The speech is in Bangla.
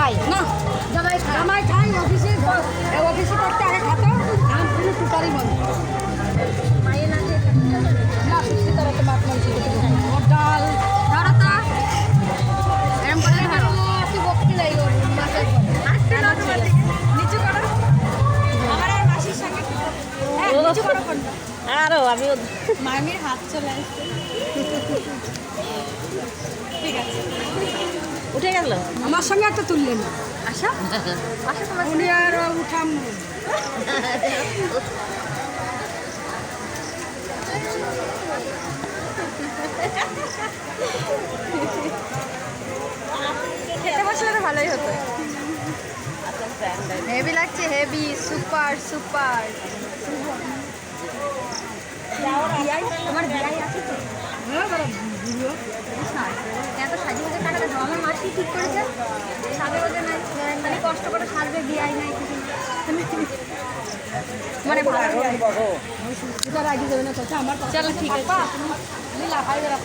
খাই না জামাই খাই অফিসে অফিসে করতে আগে খাতো এখন পুরো টুটারি বন্ধ মায়ের না না সত্যি তারা তো মাছ মাংস ওর ডাল ধরো তো এরম করলে ভালো তুই বকতে যাই ওর মাছের নিচু করো আমার আর মাসির সঙ্গে হ্যাঁ নিচু করো কোনটা আরও আমিও মামির হাত চলে আসছে ঠিক আছে উঠে গেল। আমার সঙ্গে একটা তুললেন আশা আশা তোমার উনি আর উঠাম খেতে বসলে তো ভালোই হতো হেভি লাগছে হেভি সুপার সুপার তোমার বিয়াই আছে তো এত সাজিয়ে গুজে টাকাটা দাও আমার মাসি ঠিক করেছে সাজে ওদের নাই মানে কষ্ট করে সাজবে বিয়াই নাই কিছু না। মানে ভালো এটা রাখি যাবে না কথা আমার চলো ঠিক আছে লাফাই বেড়া